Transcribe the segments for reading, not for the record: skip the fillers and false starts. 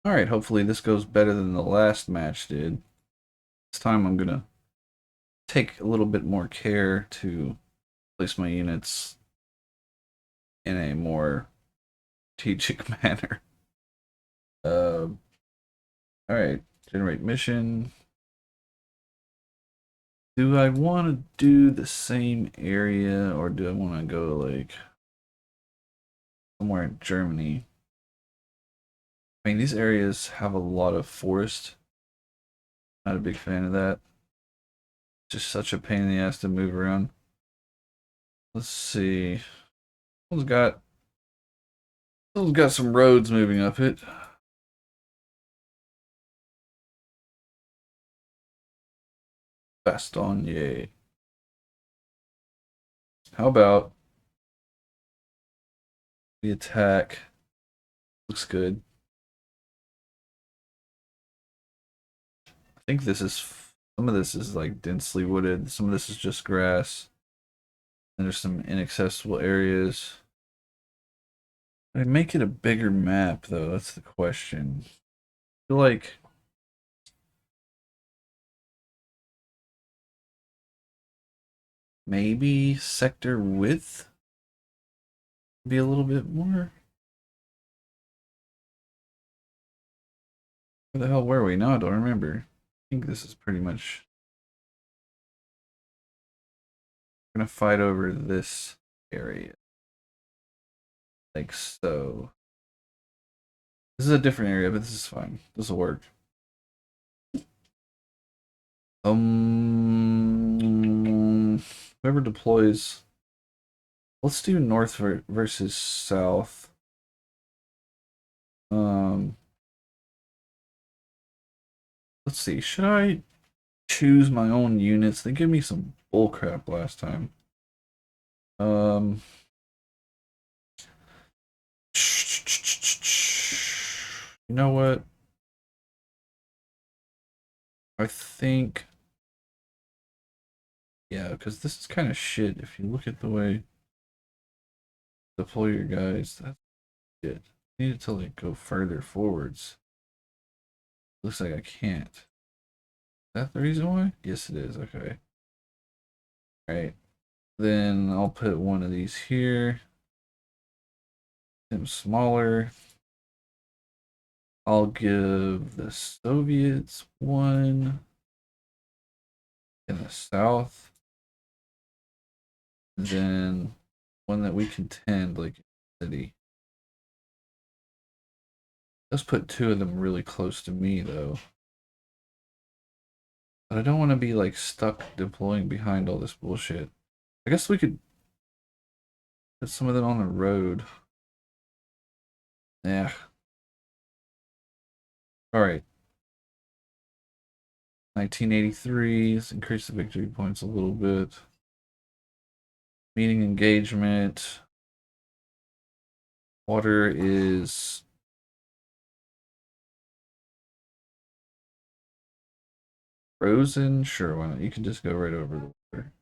Alright, hopefully this goes better than the last match did. This time I'm gonna take a little bit more care to place my units in a more strategic manner. Uh, Alright, generate mission. Do I want to do the same area or do I want to go like somewhere in Germany? I mean, these areas have a lot of forest. Not a big fan of that. Just such a pain in the ass to move around. Let's see. Someone's got some roads moving up it. Bastogne. How about the attack? Looks good. I think some of this is like densely wooded. Some of this is just grass. And there's some inaccessible areas. I make it a bigger map though. That's the question. I feel like maybe sector width be a little bit more. Where the hell were we? No, I don't remember. I think this is pretty much. We're gonna fight over this area. Like so. This is a different area, but this is fine. This will work. Whoever deploys. Let's do north versus south. Um, let's see. Should I choose my own units? They gave me some bullcrap last time. Um, you know what? I think, yeah, because this is kind of shit. If you look at the way deploy your guys, that's shit. I need it to like go further forwards. Looks like I can't. Is that the reason why? Yes, it is. Okay. All right. Then I'll put one of these here. Them smaller. I'll give the Soviets one in the south. Then one that we contend, like city. Let's put two of them really close to me though. But I don't want to be like stuck deploying behind all this bullshit. I guess we could put some of them on the road. Yeah. Alright. 1983. Let's increase the victory points a little bit. Meeting engagement. Water is frozen. Sure, why not? You can just go right over the water.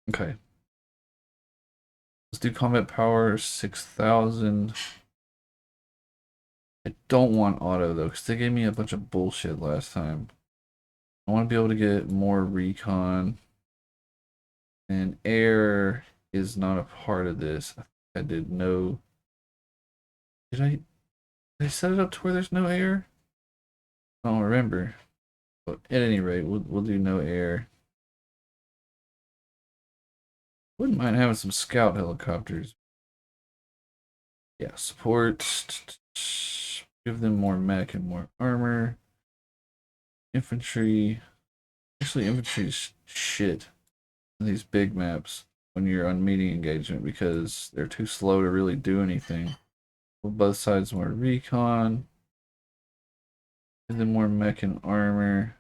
Okay. Let's do combat power 6,000. I don't want auto though, because they gave me a bunch of bullshit last time. I want to be able to get more recon. And air is not a part of this. I did no. Did I set it up to where there's no air? I don't remember. But at any rate, we'll do no air. Wouldn't mind having some scout helicopters. Yeah, support. Give them more mech and more armor. Infantry. Actually, infantry's shit in these big maps when you're on meeting engagement because they're too slow to really do anything. Both sides more recon. Give them more mech and armor.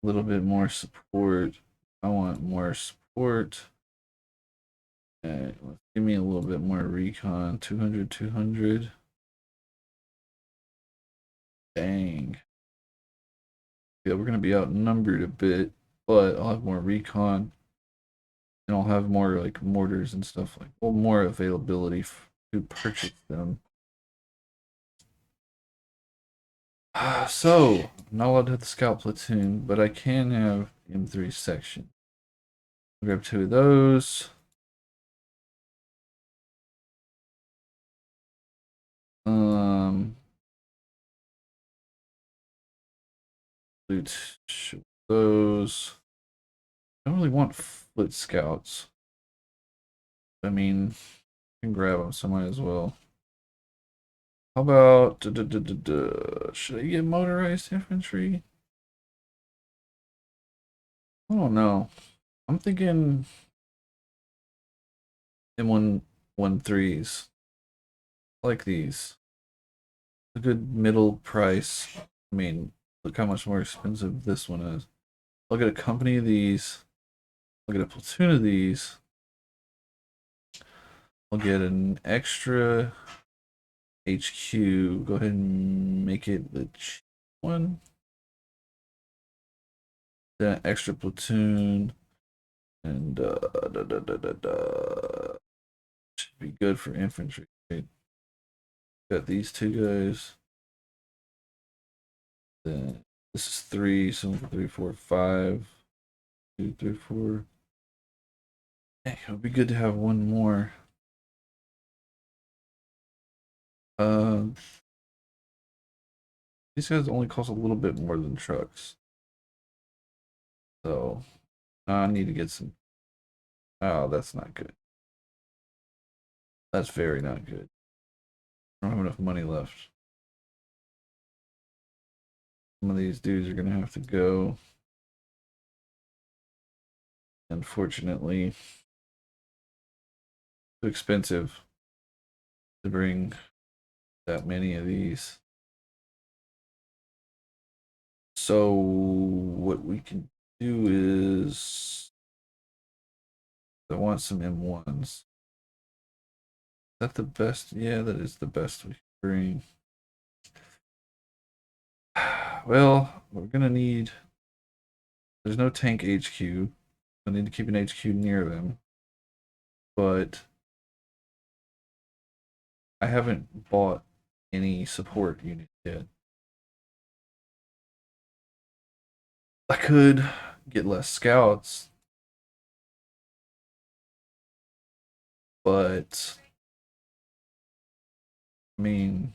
A little bit more support. I want more support. Okay, let's give me a little bit more recon. 200, 200. Dang. Yeah, we're going to be outnumbered a bit, but I'll have more recon. and I'll have more like mortars and stuff like, well, more availability to purchase them. So, I'm not allowed to have the scout platoon, but I can have M3 section. I'll grab 2 of those. Loot those. I don't really want foot scouts. I mean, I can grab them, so might as well. How about should I get motorized infantry? I don't know. I'm thinking M113s. Like these. A good middle price. I mean, look how much more expensive this one is. I'll get a company of these. I'll get a platoon of these. I'll get an extra HQ. Go ahead and make it the cheap one. Then an extra platoon. And should be good for infantry. Right? Got these 2 guys. Then this is 3, so 3, 4, 5. 2, 3, 4. Hey, it would be good to have one more. Um, these guys only cost a little bit more than trucks. So I need to get some. Oh, that's not good. That's very not good. I don't have enough money left. Some of these dudes are gonna have to go. Unfortunately, too expensive to bring that many of these. So what we can do is I want some M1s. Is that the best? Yeah, that is the best we can bring. Well, we're gonna need. There's no tank HQ. I need to keep an HQ near them. But I haven't bought any support unit yet. I could get less scouts, but I mean,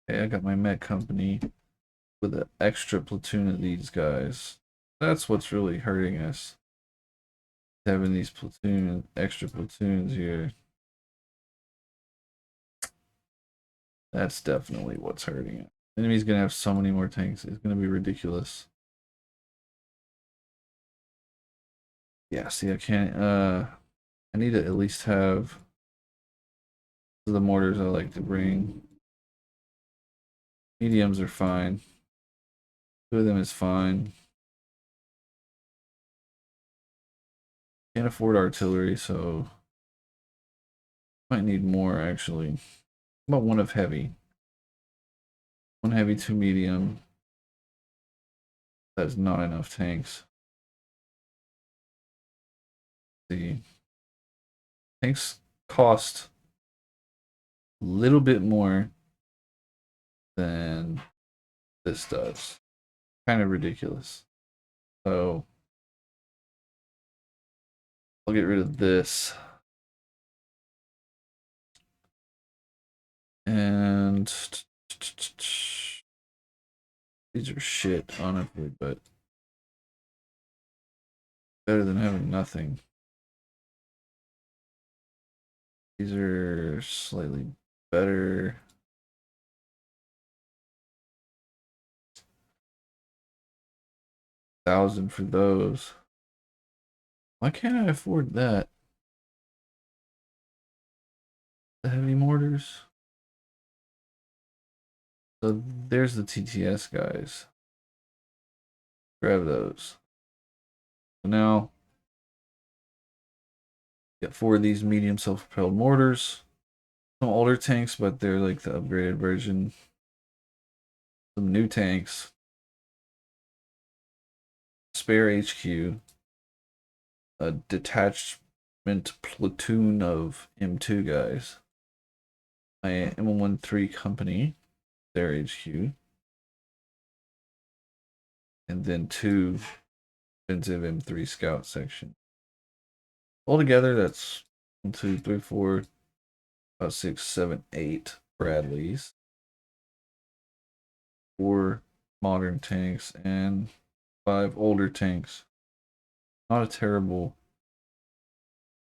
hey, I got my Met company with an extra platoon of these guys. That's what's really hurting us. Having these extra platoons here. That's definitely what's hurting it. Enemy's gonna have so many more tanks. It's gonna be ridiculous. Yeah, see, I can't. I need to at least have the mortars I like to bring. Mediums are fine. 2 of them is fine. Can't afford artillery, so might need more actually. How about 1 of heavy? 1 heavy, 2 medium. That's not enough tanks. The tanks cost a little bit more than this does. Kind of ridiculous. So I'll get rid of this. And these are shit, honestly, but better than having nothing. These are slightly better. $1,000 for those. Why can't I afford that? The heavy mortars. So there's the TTS guys. Grab those. So now get 4 of these medium self-propelled mortars. Some older tanks, but they're like the upgraded version. Some new tanks. spare HQ, a detachment platoon of M2 guys, my M13 company, their HQ, and then 2 offensive M3 scout section. Altogether, that's 1, 2, 3, 4, 5, 6, 7, 8 Bradleys, 4 modern tanks, and 5 older tanks. Not a terrible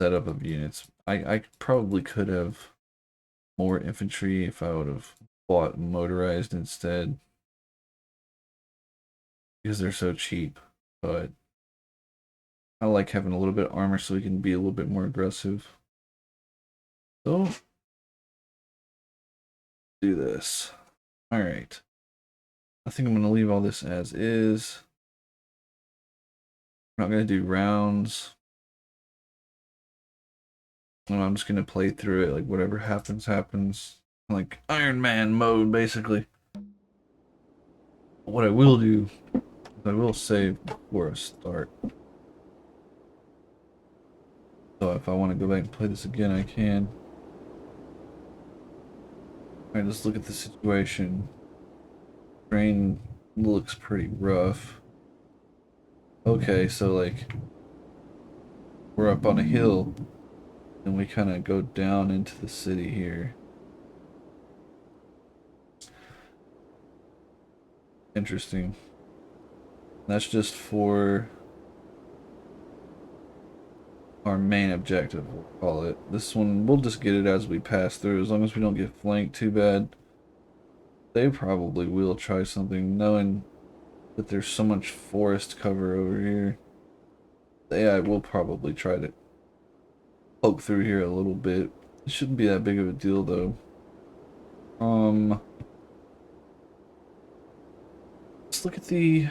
setup of units. I probably could have more infantry if I would have bought motorized instead, because they're so cheap, but I like having a little bit of armor so we can be a little bit more aggressive. So, do this. Alright. I think I'm going to leave all this as is. I'm not going to do rounds. I'm just going to play through it, like whatever happens, happens. Like Iron Man mode, basically. What I will do is I will save before I start. So if I want to go back and play this again, I can. Alright, let's look at the situation. Terrain looks pretty rough. Okay, so like we're up on a hill and we kind of go down into the city here. Interesting. That's just for our main objective, we'll call it. This one, we'll just get it as we pass through, as long as we don't get flanked too bad. They probably will try something, knowing that there's so much forest cover over here. The AI will probably try to poke through here a little bit. It shouldn't be that big of a deal, though. Let's look at the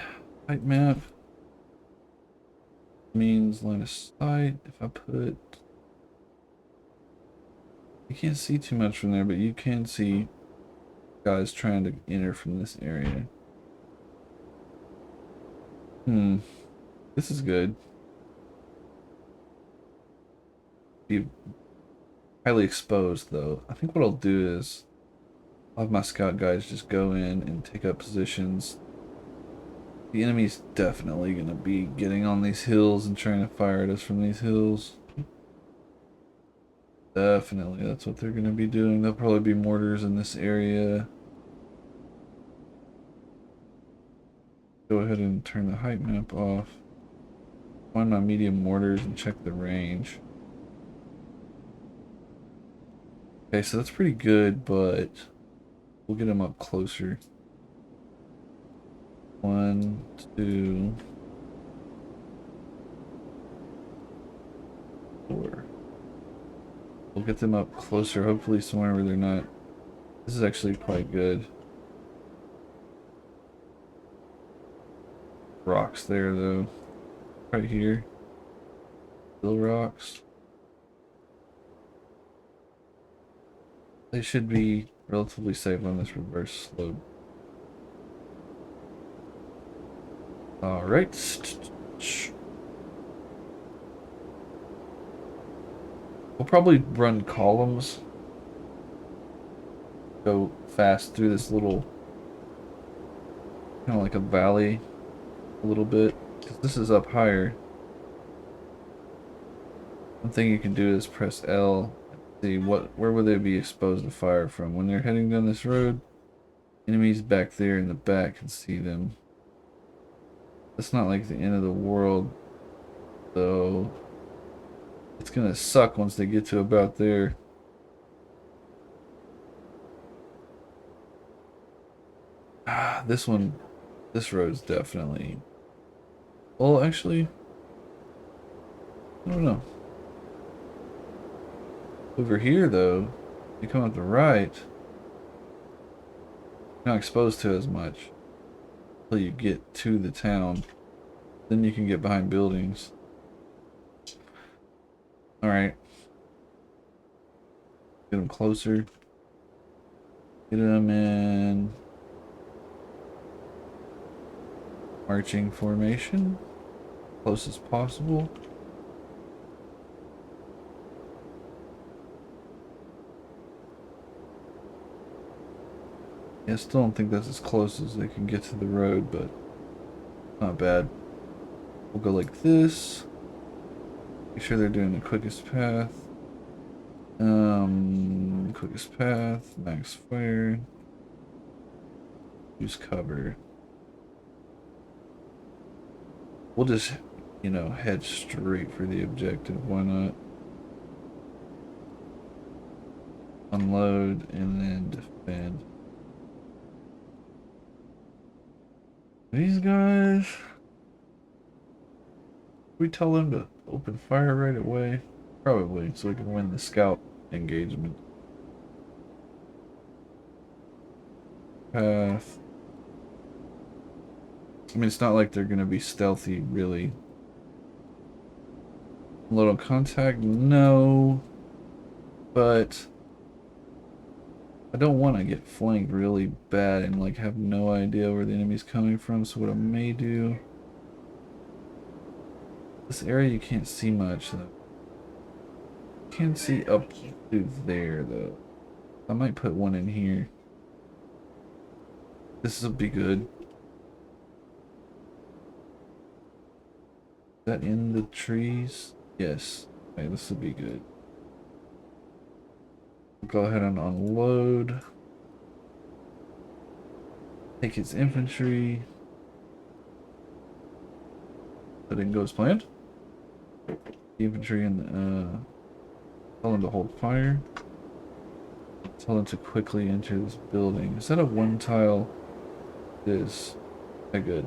height map. Means line of sight. If I put, you can't see too much from there, but you can see guys trying to enter from this area. This is good. Be highly exposed, though. I think what I'll do is I'll have my scout guys just go in and take up positions. The enemy's definitely going to be getting on these hills and trying to fire at us from these hills. Definitely, that's what they're going to be doing. There'll probably be mortars in this area. Go ahead and turn the height map off. Find my medium mortars and check the range. Okay, so that's pretty good, but we'll get them up closer. 1, 2, 4. We'll get them up closer, hopefully somewhere where they're not. This is actually quite good. Rocks there, though. Right here. Still rocks. They should be relatively safe on this reverse slope. Alright. We'll probably run columns. Go fast through this little, kind of like a valley a little bit, because this is up higher. One thing you can do is press L and see where would they be exposed to fire from. When they're heading down this road, enemies back there in the back can see them. That's not like the end of the world, though. It's gonna suck once they get to about there. This road's definitely. Well, actually, I don't know. Over here, though, you come up the right, you're not exposed to as much until you get to the town. Then you can get behind buildings. Alright. Get them closer. Get them in marching formation. close as possible. Yeah, I still don't think that's as close as they can get to the road, but not bad. We'll go like this. Make sure they're doing the quickest path. Quickest path, max fire. Use cover. We'll just, you know, head straight for the objective. Why not? Unload and then defend. These guys, we tell them to open fire right away? Probably, so we can win the scout engagement. Path. I mean, it's not like they're gonna be stealthy, really. Little contact, no. But I don't want to get flanked really bad and like have no idea where the enemy's coming from. So what I may do, this area you can't see much though. You can see up through there though. I might put one in here. This will be good. Is that in the trees? Yes. Okay, this will be good. Go ahead and unload. Take its infantry. That didn't go as planned. The infantry and tell them to hold fire. Tell them to quickly enter this building. Is that a one tile? It is. Okay, good.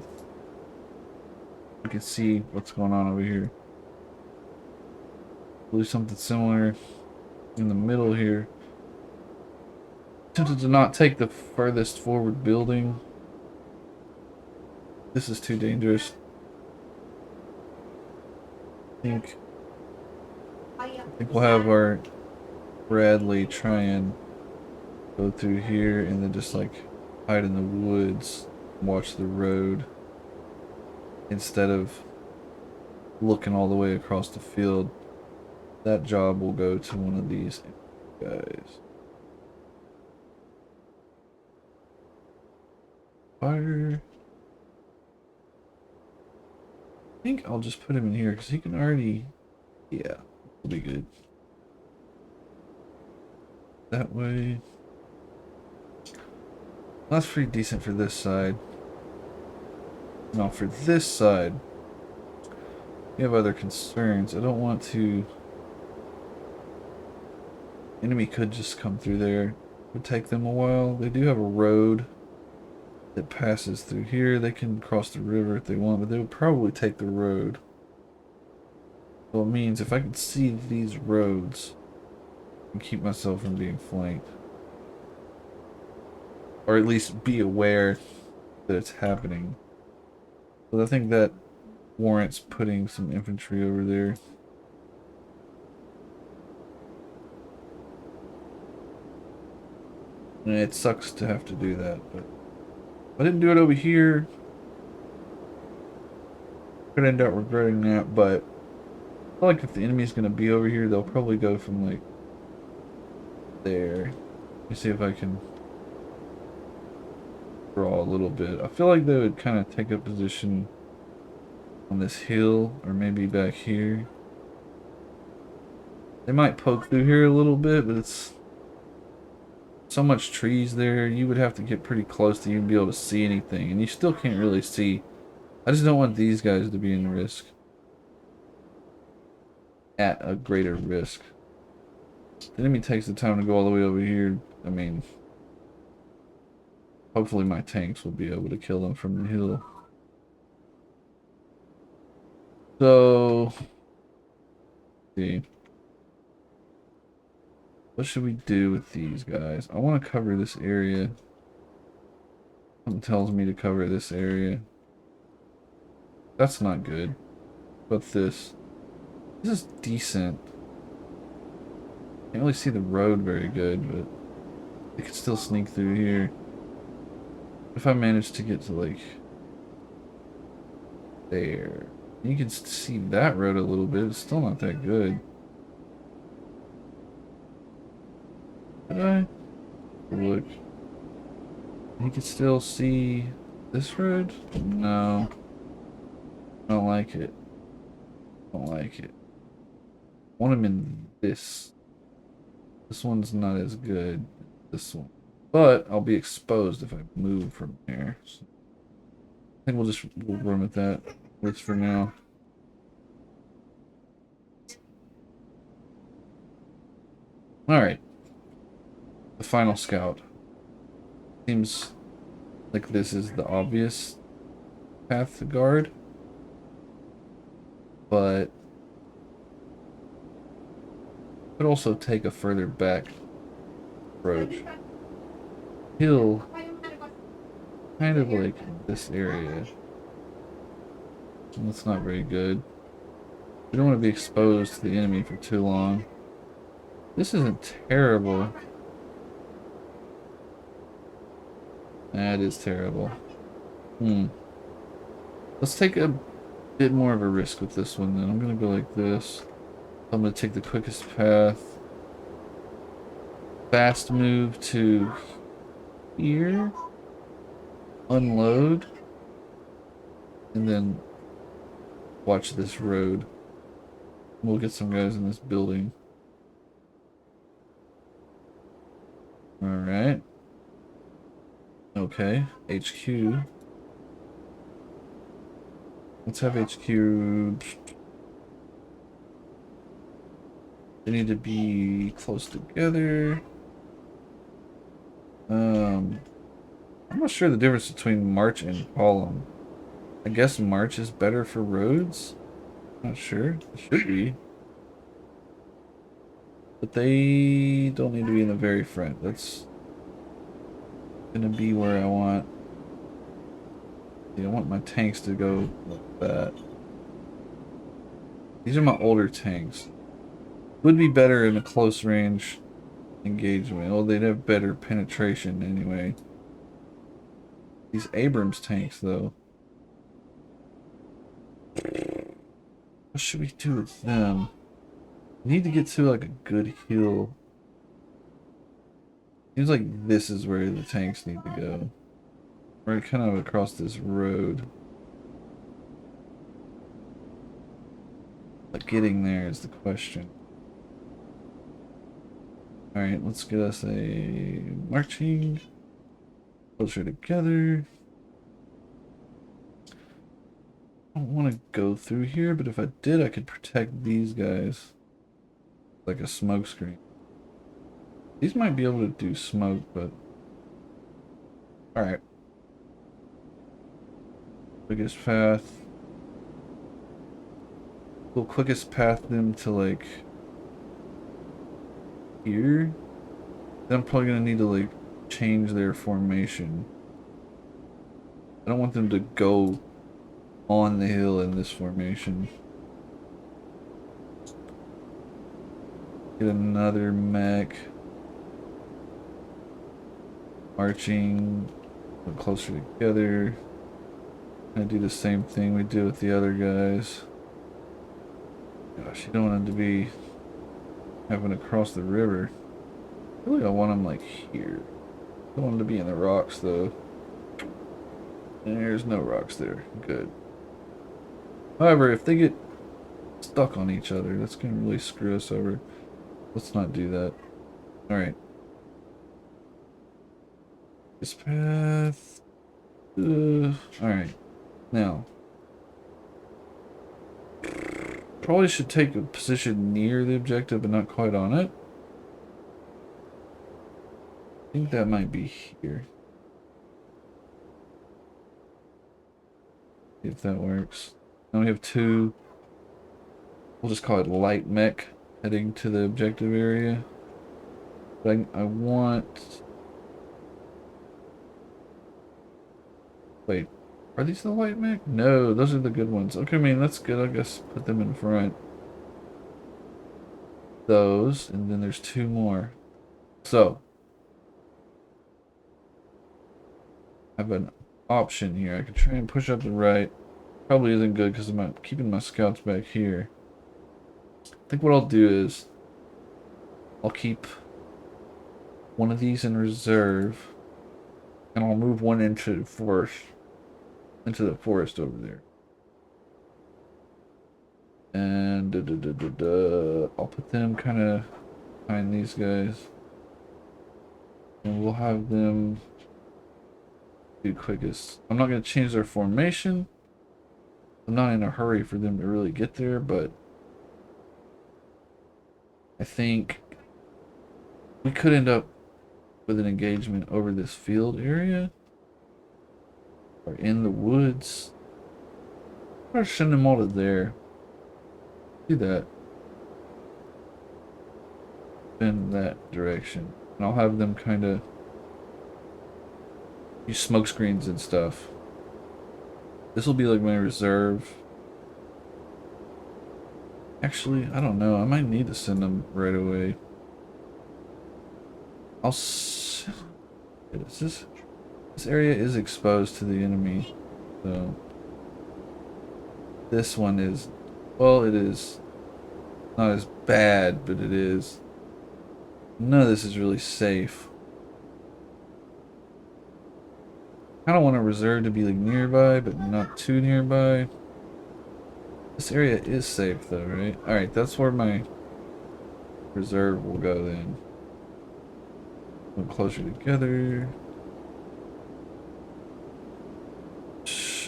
You can see what's going on over here. We'll do something similar in the middle here. Tempted to not take the furthest forward building. This is too dangerous. I think we'll have our Bradley try and go through here and then just like hide in the woods and watch the road instead of looking all the way across the field. That job will go to one of these guys. Fire. I think I'll just put him in here because he can already, yeah, it'll be good. That way. That's pretty decent for this side. Now for this side, we have other concerns. I don't want to. Enemy could just come through there. It would take them a while. They do have a road that passes through here. They can cross the river if they want, but they would probably take the road. So it means if I could see these roads and keep myself from being flanked, or at least be aware that it's happening. So I think that warrants putting some infantry over there. And it sucks to have to do that, but if I didn't do it over here, could end up regretting that. But I feel like if the enemy's gonna be over here, they'll probably go from like there. Let me see if I can draw a little bit. I feel like they would kind of take a position on this hill or maybe back here. They might poke through here a little bit, but it's so much trees there. You would have to get pretty close to even be able to see anything, and you still can't really see. I just don't want these guys to be in risk. At a greater risk. The enemy takes the time to go all the way over here. I mean, hopefully my tanks will be able to kill them from the hill. So, let's see. What should we do with these guys? I want to cover this area. Something tells me to cover this area. That's not good. But this is decent. Can't really see the road very good, but they could still sneak through here. If I manage to get to like there. You can see that road a little bit. It's still not that good. Did I? Look. You can still see this road? No. I don't like it. I don't like it. I want him in this. This one's not as good as this one. But I'll be exposed if I move from there. So I think we'll run with that. Works for now. Alright. The final scout. Seems like this is the obvious path to guard. But could also take a further back approach. Hill kind of like this area. And that's not very good. We don't want to be exposed to the enemy for too long. This isn't terrible. That is terrible. Let's take a bit more of a risk with this one then. I'm gonna go like this. I'm gonna take the quickest path. Fast move to here. Unload. And then watch this road. We'll get some guys in this building. Alright. Okay. HQ. Let's have HQ. They need to be close together. I'm not sure the difference between march and column. I guess march is better for roads. Not sure. It should be. But they don't need to be in the very front. That's gonna be where I want. I want my tanks to go like that. These are my older tanks. Would be better in a close range engagement. Oh, they'd have better penetration anyway. These Abrams tanks, though. What should we do with them? We need to get to like a good hill. Seems like this is where the tanks need to go. Right kind of across this road. But getting there is the question. Alright, let's get us a marching closer together. I don't want to go through here, but if I did, I could protect these guys like a smoke screen. These might be able to do smoke, but alright. Quickest path. We'll quickest path them to like here. Then I'm probably gonna need to like change their formation. I don't want them to go on the hill in this formation. Get another mech. Marching closer together. Gonna do the same thing we did with the other guys. Gosh, you don't want them to be having to cross the river. Really, I want them like here. I don't want them to be in the rocks though. There's no rocks there. Good. However, if they get stuck on each other, that's gonna really screw us over. Let's not do that. Alright. This path. Alright. Now. Probably should take a position near the objective but not quite on it. I think that might be here. See if that works. Now we have two. We'll just call it light mech heading to the objective area. But I want... Wait, are these the light mech? No, those are the good ones. Okay, I mean, that's good. I guess put them in front. Those, and then there's two more. So, I have an option here. I can try and push up the right. Probably isn't good because I'm not keeping my scouts back here. I think what I'll do is I'll keep one of these in reserve, and I'll move one into the forest over there. And I'll put them kind of behind these guys, and we'll have them do quickest. I'm not going to change their formation. I'm not in a hurry for them to really get there, but I think we could end up with an engagement over this field area or in the woods. I'll send them all to there. Do that. In that direction. And I'll have them kind of use smoke screens and stuff. This will be like my reserve. Actually, I don't know. I might need to send them right away. This area is exposed to the enemy, so this one is, well, it is not as bad, but it is. None of this is really safe. I don't want a reserve to be like nearby, but not too nearby. This area is safe though, right? Alright, that's where my reserve will go then. A little closer together.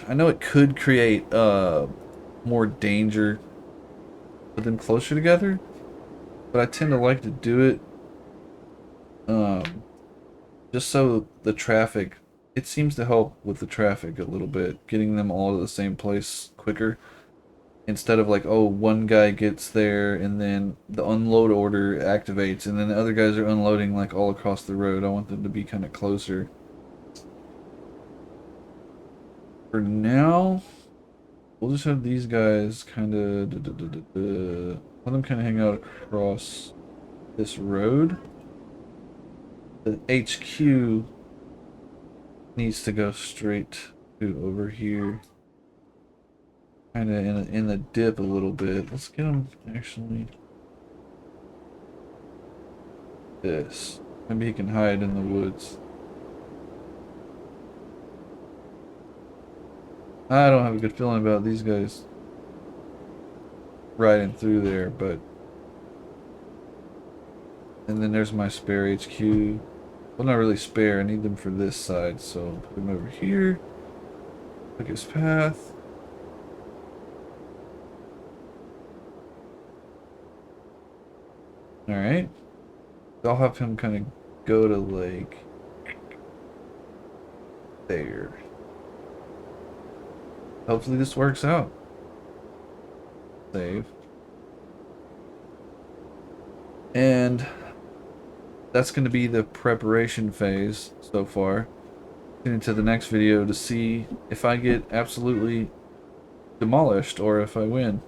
I know it could create more danger with them closer together, but I tend to like to do it just so the traffic, it seems to help with the traffic a little bit, getting them all to the same place quicker. Instead of like, oh, one guy gets there and then the unload order activates and then the other guys are unloading like all across the road. I want them to be kind of closer. For now, we'll just have these guys kind of let them kind of hang out across this road. The HQ needs to go straight to over here. Kind of in the dip a little bit. Let's get him actually. This. Maybe he can hide in the woods. I don't have a good feeling about these guys riding through there, but. And then there's my spare HQ. Well, not really spare. I need them for this side, so put them over here. Look his path. Alright. I'll have him kind of go to like there. Hopefully this works out. Save. And that's going to be the preparation phase so far. Get into the next video to see if I get absolutely demolished or if I win.